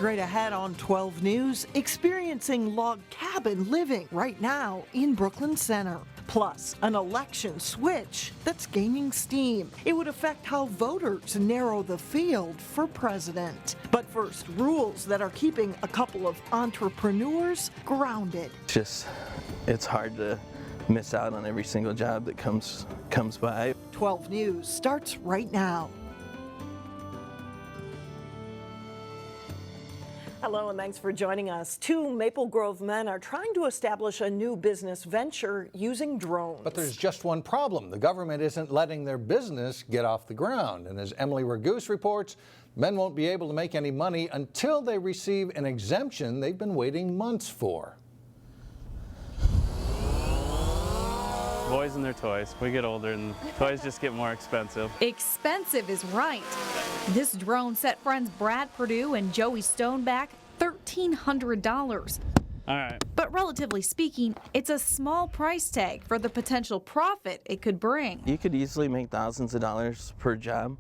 straight ahead on 12 News, experiencing log cabin living right now in Brooklyn Center. Plus, an election switch that's gaining steam. It would affect how voters narrow the field for president. But first, rules that are keeping a couple of entrepreneurs grounded. It's hard to miss out on every single job that comes by. 12 News starts right now. Hello and thanks for joining us. Two Maple Grove men are trying to establish a new business venture using drones. But there's just one problem. The government isn't letting their business get off the ground. And as Emily Ragoose reports, men won't be able to make any money until they receive an exemption they've been waiting months for. Boys and their toys. We get older and toys just get more expensive. Expensive is right. This drone set friends Brad Perdue and Joey Stone back $1,300. All right. But relatively speaking, it's a small price tag for the potential profit it could bring. You could easily make thousands of dollars per job.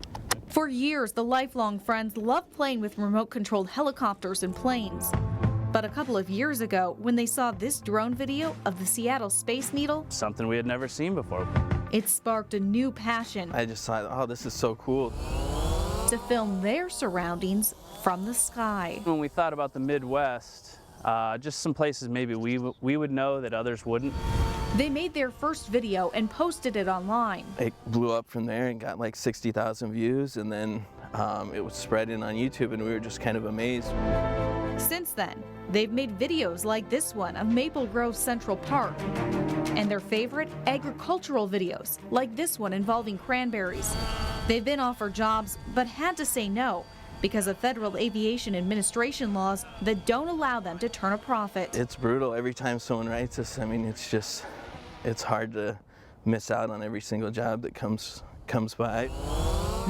For years, the lifelong friends loved playing with remote-controlled helicopters and planes. But a couple of years ago, when they saw this drone video of the Seattle Space Needle, Something we had never seen before. it sparked a new passion I just thought, oh, this is so cool. to film their surroundings from the sky. When we thought about the Midwest, just some places maybe we would know that others wouldn't. They made their first video and posted it online. It blew up from there and got like 60,000 views, and then it was spreading on YouTube, and we were just kind of amazed. Since then, they've made videos like this one of Maple Grove Central Park, and their favorite agricultural videos, like this one involving cranberries. They've been offered jobs, but had to say no because of federal aviation administration laws that don't allow them to turn a profit. It's brutal every time someone writes us. I mean, it's hard to miss out on every single job that comes by.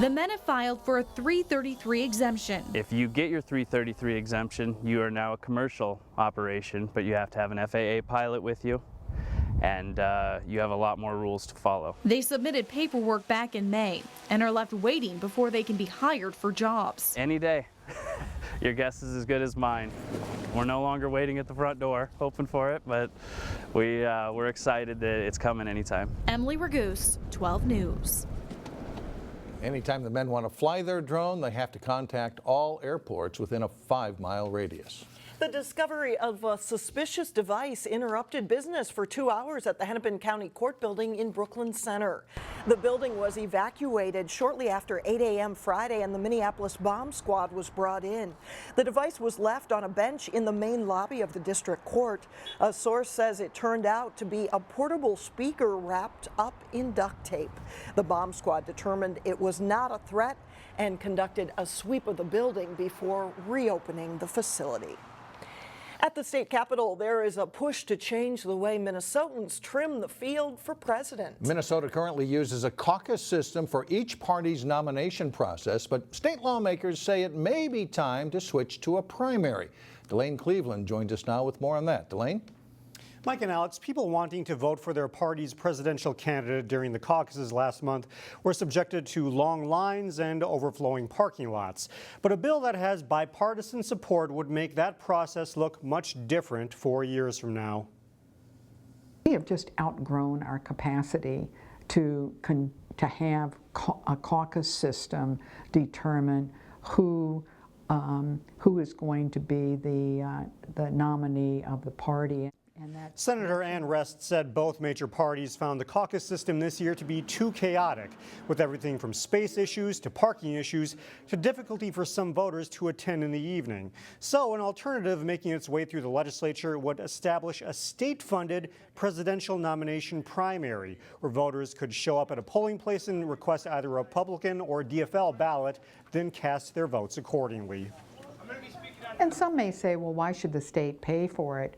The men have filed for a 333 exemption. If you get your 333 exemption, you are now a commercial operation, but you have to have an FAA pilot with you, and you have a lot more rules to follow. They submitted paperwork back in May and are left waiting before they can be hired for jobs. Any day. Your guess is as good as mine. We're no longer waiting at the front door, hoping for it, but we're excited that it's coming anytime. Emily Ragoose, 12 News. Anytime the men want to fly their drone, they have to contact all airports within a 5-mile radius. The discovery of a suspicious device interrupted business for 2 hours at the Hennepin County Court building in Brooklyn Center. The building was evacuated shortly after 8 a.m. Friday, and the Minneapolis bomb squad was brought in. The device was left on a bench in the main lobby of the district court. A source says it turned out to be a portable speaker wrapped up in duct tape. The bomb squad determined it was not a threat and conducted a sweep of the building before reopening the facility. At the state capitol, there is a push to change the way Minnesotans trim the field for president. Minnesota currently uses a caucus system for each party's nomination process, but state lawmakers say it may be time to switch to a primary. Delane Cleveland joins us now with more on that. Delane? Mike and Alex, people wanting to vote for their party's presidential candidate during the caucuses last month were subjected to long lines and overflowing parking lots. But a bill that has bipartisan support would make that process look much different 4 years from now. We have just outgrown our capacity to have a caucus system determine who is going to be the nominee of the party. Senator Ann Rest said both major parties found the caucus system this year to be too chaotic, with everything from space issues to parking issues to difficulty for some voters to attend in the evening. So an alternative making its way through the legislature would establish a state-funded presidential nomination primary, where voters could show up at a polling place and request either a Republican or DFL ballot, then cast their votes accordingly. And some may say, well, why should the state pay for it?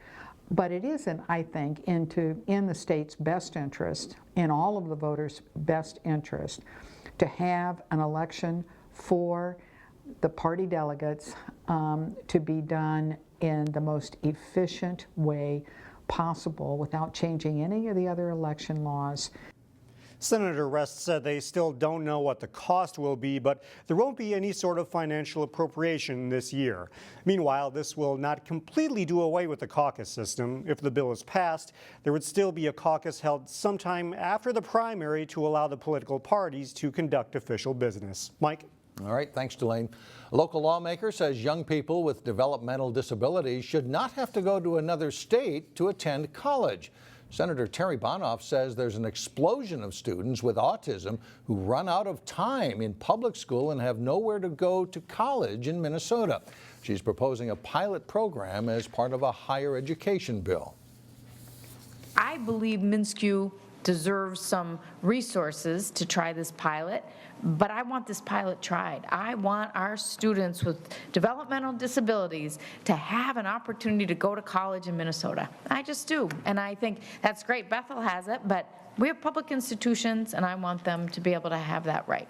But it isn't, I think, in the state's best interest, in all of the voters' best interest, to have an election for the party delegates to be done in the most efficient way possible without changing any of the other election laws. Senator Rest said they still don't know what the cost will be, but there won't be any sort of financial appropriation this year. Meanwhile, this will not completely do away with the caucus system. If the bill is passed, there would still be a caucus held sometime after the primary to allow the political parties to conduct official business. Mike? All right, thanks, Delane. A local lawmaker says young people with developmental disabilities should not have to go to another state to attend college. Senator Terry Bonoff says there's an explosion of students with autism who run out of time in public school and have nowhere to go to college in Minnesota. She's proposing a pilot program as part of a higher education bill. I believe MnSCU deserves some resources to try this pilot, but I want this pilot tried. I want our students with developmental disabilities to have an opportunity to go to college in Minnesota. I just do, and I think that's great. Bethel has it, but we have public institutions, and I want them to be able to have that right.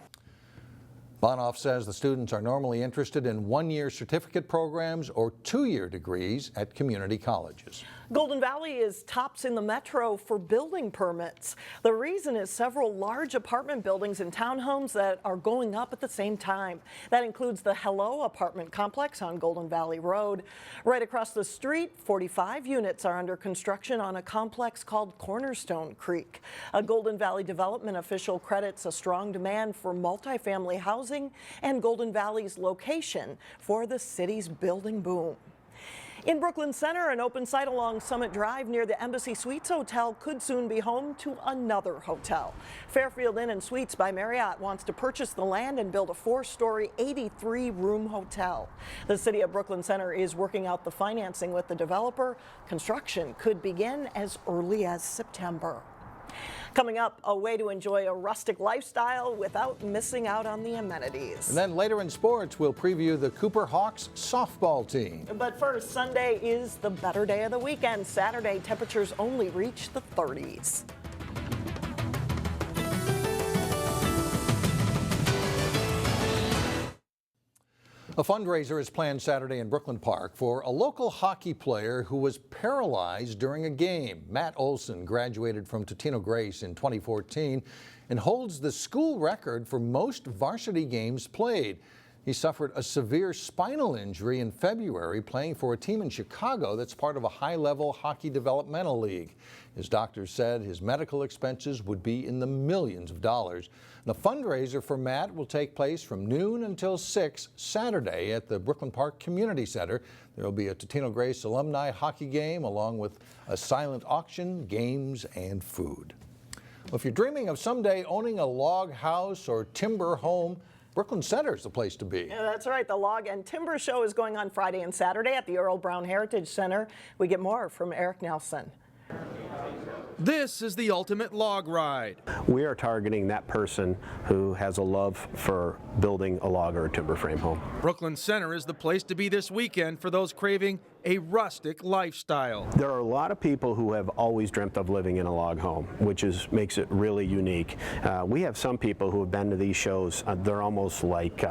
Bonoff says the students are normally interested in one-year certificate programs or two-year degrees at community colleges. Golden Valley is tops in the metro for building permits. The reason is several large apartment buildings and townhomes that are going up at the same time. That includes the Hello apartment complex on Golden Valley Road. Right across the street, 45 units are under construction on a complex called Cornerstone Creek. A Golden Valley development official credits a strong demand for multifamily housing and Golden Valley's location for the city's building boom. In Brooklyn Center, an open site along Summit Drive near the Embassy Suites Hotel could soon be home to another hotel. Fairfield Inn & Suites by Marriott wants to purchase the land and build a 4-story, 83-room hotel. The city of Brooklyn Center is working out the financing with the developer. Construction could begin as early as September. Coming up, a way to enjoy a rustic lifestyle without missing out on the amenities. And then later in sports, we'll preview the Cooper Hawks softball team. But first, Sunday is the better day of the weekend. Saturday, temperatures only reach the 30s. A fundraiser is planned Saturday in Brooklyn Park for a local hockey player who was paralyzed during a game. Matt Olson graduated from Totino Grace in 2014 and holds the school record for most varsity games played. He suffered a severe spinal injury in February playing for a team in Chicago that's part of a high-level hockey developmental league. His doctors said his medical expenses would be in the millions of dollars. The fundraiser for Matt will take place from noon until 6 Saturday at the Brooklyn Park Community Center. There will be a Totino Grace alumni hockey game along with a silent auction, games, and food. Well, if you're dreaming of someday owning a log house or timber home, Brooklyn Center is the place to be. Yeah, that's right. The Log and Timber Show is going on Friday and Saturday at the Earle Brown Heritage Center. We get more from Eric Nelson. This is the ultimate log ride. We are targeting that person who has a love for building a log or a timber frame home. Brooklyn Center is the place to be this weekend for those craving a rustic lifestyle. There are a lot of people who have always dreamt of living in a log home, which makes it really unique. We have some people who have been to these shows. They're almost like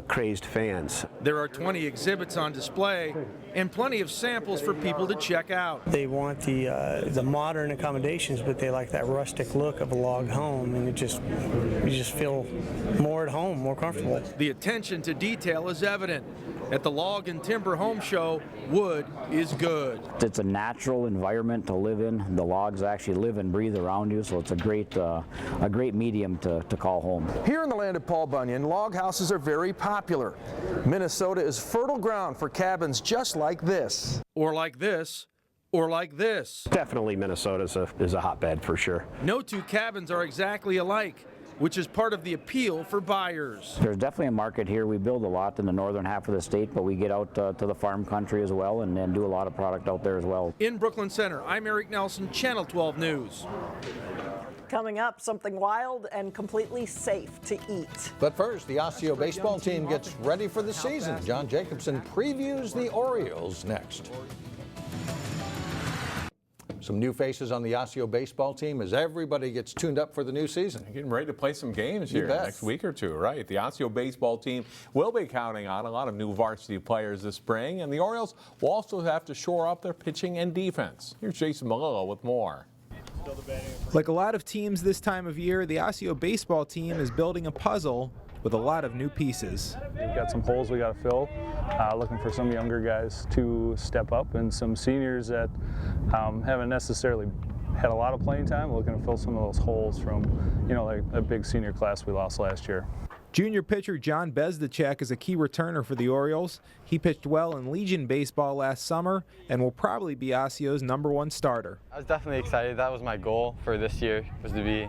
crazed fans. There are 20 exhibits on display and plenty of samples for people to check out. They want the modern accommodations, but they like that rustic look of a log home, and you just feel more at home, more comfortable. The attention to detail is evident. At the Log and Timber Home Show, wood is good. It's a natural environment to live in. The logs actually live and breathe around you, so it's a great medium to call home. Here in the land of Paul Bunyan, log houses are very popular. Minnesota is fertile ground for cabins just like this. Or like this. Or like this. Definitely Minnesota is a hotbed for sure. No two cabins are exactly alike, which is part of the appeal for buyers. There's definitely a market here. We build a lot in the northern half of the state, but we get out to the farm country as well and do a lot of product out there as well. In Brooklyn Center, I'm Eric Nelson, Channel 12 News. Coming up, something wild and completely safe to eat. But first, the Osseo baseball team gets ready for the season. John Jacobson previews the Orioles next. Some new faces on the Osseo baseball team as everybody gets tuned up for the new season. Getting ready to play some games here next week or two, right? The Osseo baseball team will be counting on a lot of new varsity players this spring, and the Orioles will also have to shore up their pitching and defense. Here's Jason Malillo with more. Like a lot of teams this time of year, the Osseo baseball team is building a puzzle with a lot of new pieces. We've got some holes we got to fill, looking for some younger guys to step up and some seniors that haven't necessarily had a lot of playing time, looking to fill some of those holes from, like a big senior class we lost last year. Junior pitcher John Bezdacek is a key returner for the Orioles. He pitched well in Legion baseball last summer and will probably be Osceo's #1 starter. I was definitely excited. That was my goal for this year, was to be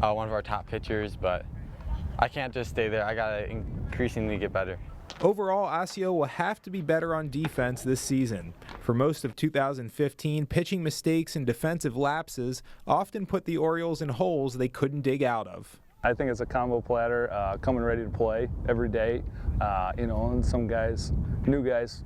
one of our top pitchers, but I can't just stay there. I got to increasingly get better. Overall, Osseo will have to be better on defense this season. For most of 2015, pitching mistakes and defensive lapses often put the Orioles in holes they couldn't dig out of. I think it's a combo platter, coming ready to play every day, and some guys, new guys,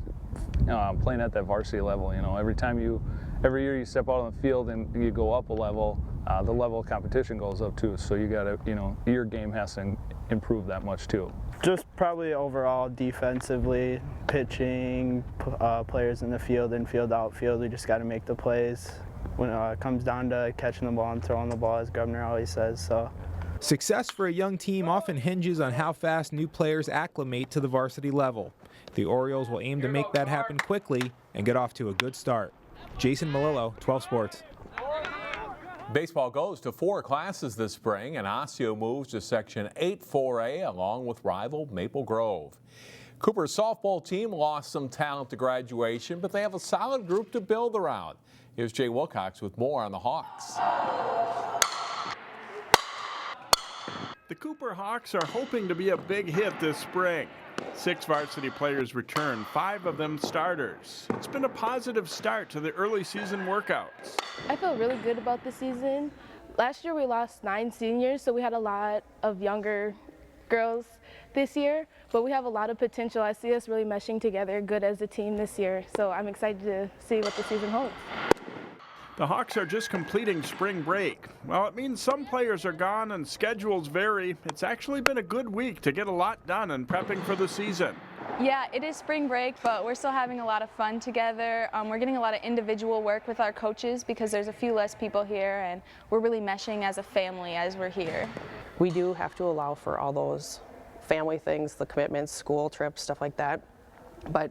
playing at that varsity level. Every year you step out on the field and you go up a level, the level of competition goes up too. So you got to, your game has to improve that much too. Just probably overall defensively, pitching, players in the field, infield, outfield. We just got to make the plays. When it comes down to catching the ball and throwing the ball, as Governor always says. So. Success for a young team often hinges on how fast new players acclimate to the varsity level. The Orioles will aim to make that happen quickly and get off to a good start. Jason Malillo, 12 Sports. Baseball goes to 4 classes this spring, and Osseo moves to Section 8-4A along with rival Maple Grove. Cooper's softball team lost some talent to graduation, but they have a solid group to build around. Here's Jay Wilcox with more on the Hawks. The Cooper Hawks are hoping to be a big hit this spring. 6 varsity players return, 5 of them starters. It's been a positive start to the early season workouts. I feel really good about the season. Last year we lost 9 seniors, so we had a lot of younger girls this year, but we have a lot of potential. I see us really meshing together good as a team this year, so I'm excited to see what the season holds. The Hawks are just completing spring break. Well, it means some players are gone and schedules vary. It's actually been a good week to get a lot done and prepping for the season. Yeah, it is spring break, but we're still having a lot of fun together. We're getting a lot of individual work with our coaches because there's a few less people here, and we're really meshing as a family as we're here. We do have to allow for all those family things, the commitments, school trips, stuff like that. But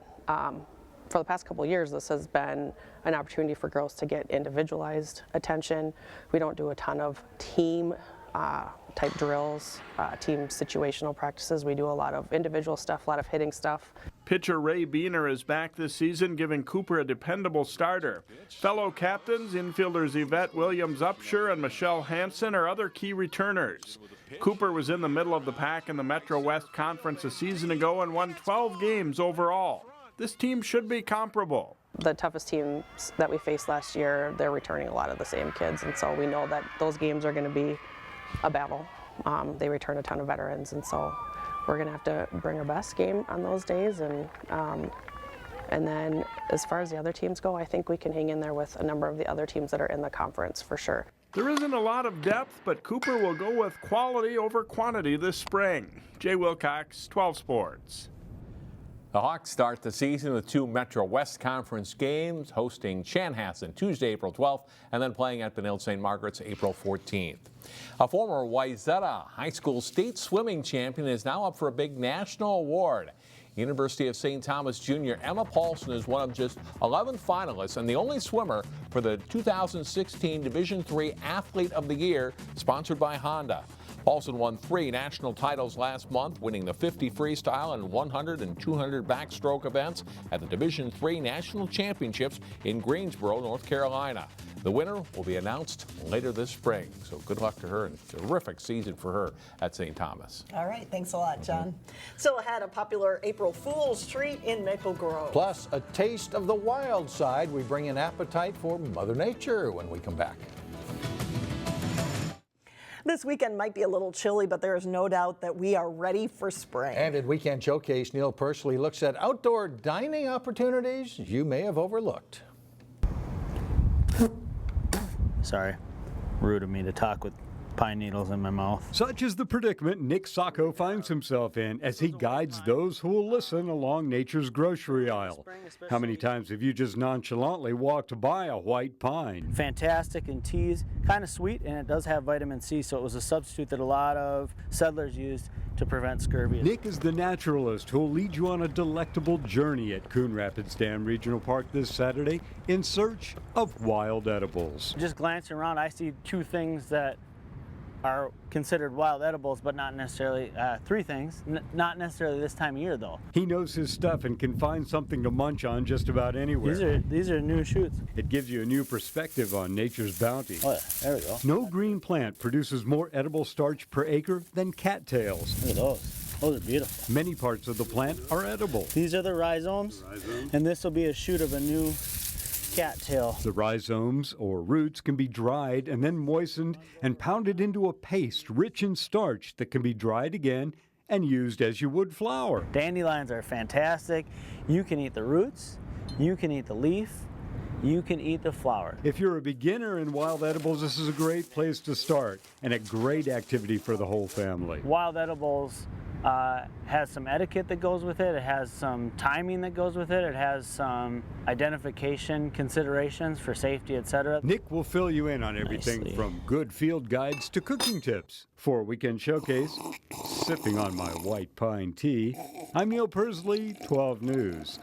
for the past couple of years, this has been an opportunity for girls to get individualized attention. We don't do a ton of team type drills, team situational practices. We do a lot of individual stuff, a lot of hitting stuff. Pitcher Ray Beener is back this season, giving Cooper a dependable starter. Fellow captains, infielders Yvette Williams-Upshur and Michelle Hansen are other key returners. Cooper was in the middle of the pack in the Metro West Conference a season ago and won 12 games overall. This team should be comparable. The toughest teams that we faced last year, they're returning a lot of the same kids, and so we know that those games are going to be a battle. They return a ton of veterans, and so we're going to have to bring our best game on those days. And then as far as the other teams go, I think we can hang in there with a number of the other teams that are in the conference for sure. There isn't a lot of depth, but Cooper will go with quality over quantity this spring. Jay Wilcox, 12 Sports. The Hawks start the season with 2 Metro West Conference games, hosting Chanhassen Tuesday, April 12th, and then playing at Benilde St. Margaret's April 14th. A former Wayzata High School state swimming champion is now up for a big national award. University of St. Thomas junior Emma Paulson is one of just 11 finalists and the only swimmer for the 2016 Division III Athlete of the Year, sponsored by Honda. Paulson won 3 national titles last month, winning the 50 freestyle and 100 and 200 backstroke events at the Division III National Championships in Greensboro, North Carolina. The winner will be announced later this spring, so good luck to her and terrific season for her at St. Thomas. All right, thanks a lot, John. Still ahead, a popular April Fool's treat in Maple Grove. Plus, a taste of the wild side. We bring an appetite for Mother Nature when we come back. This weekend might be a little chilly, but there is no doubt that we are ready for spring. And at Weekend Showcase, Neil Persley looks at outdoor dining opportunities you may have overlooked. Sorry, rude of me to talk with pine needles in my mouth. Such is the predicament Nick Sacco finds himself in as he guides those who will listen along nature's grocery aisle. How many times have you just nonchalantly walked by a white pine? Fantastic in teas, kind of sweet, and it does have vitamin C, so it was a substitute that a lot of settlers used to prevent scurvy. Nick is the naturalist who will lead you on a delectable journey at Coon Rapids Dam Regional Park this Saturday in search of wild edibles. Just glancing around, I see two things that are considered wild edibles, but not necessarily three things. Not necessarily this time of year, though. He knows his stuff and can find something to munch on just about anywhere. These are new shoots. It gives you a new perspective on nature's bounty. Oh, yeah, there we go. No green plant produces more edible starch per acre than cattails. Look at those. Those are beautiful. Many parts of the plant are edible. These are the rhizomes, and this will be a shoot of a new cattail. The rhizomes, or roots, can be dried and then moistened and pounded into a paste rich in starch that can be dried again and used as you would flour. Dandelions are fantastic. You can eat the roots, you can eat the leaf, you can eat the flower. If you're a beginner in wild edibles, this is a great place to start and a great activity for the whole family. Wild edibles has some etiquette that goes with it. It has some timing that goes with it. It has some identification considerations for safety, etc. Nick will fill you in on everything from good field guides to cooking tips. For Weekend Showcase, sipping on my white pine tea, I'm Neil Persley, 12 News.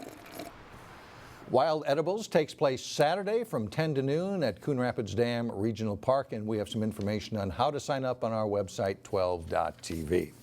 Wild Edibles takes place Saturday from 10 to noon at Coon Rapids Dam Regional Park, and we have some information on how to sign up on our website, 12.tv.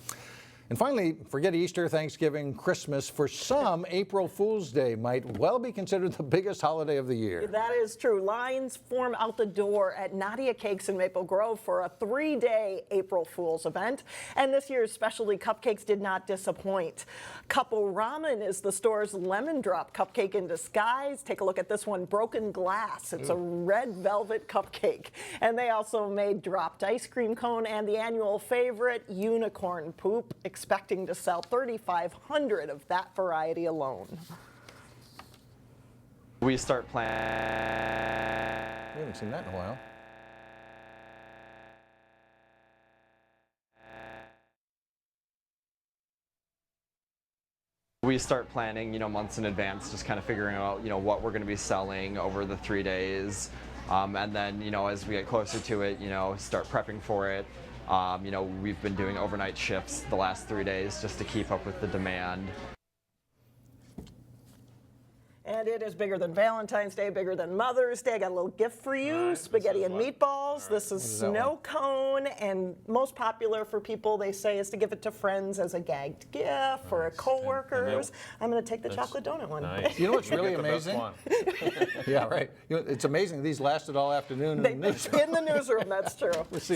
And finally, forget Easter, Thanksgiving, Christmas. For some, April Fool's Day might well be considered the biggest holiday of the year. That is true. Lines form out the door at Nadia Cakes in Maple Grove for a 3-day April Fool's event. And this year's specialty cupcakes did not disappoint. Couple Ramen is the store's lemon drop cupcake in disguise. Take a look at this one, Broken Glass. It's a red velvet cupcake. And they also made dropped ice cream cone and the annual favorite, unicorn poop, expecting to sell 3,500 of that variety alone. We start planning. We haven't seen that in a while. We start planning, months in advance, just kind of figuring out, what we're going to be selling over the 3 days. And then, as we get closer to it, start prepping for it. We've been doing overnight shifts the last 3 days just to keep up with the demand. And it is bigger than Valentine's Day, bigger than Mother's Day. I got a little gift for you, spaghetti and meatballs. This is snow cone, and most popular for people, they say, is to give it to friends as a gagged gift for a coworkers. I'm going to take the chocolate donut one. Nice. You know what's really amazing? Yeah, right. It's amazing. These lasted all afternoon in the newsroom. In the newsroom, that's true. We'll see.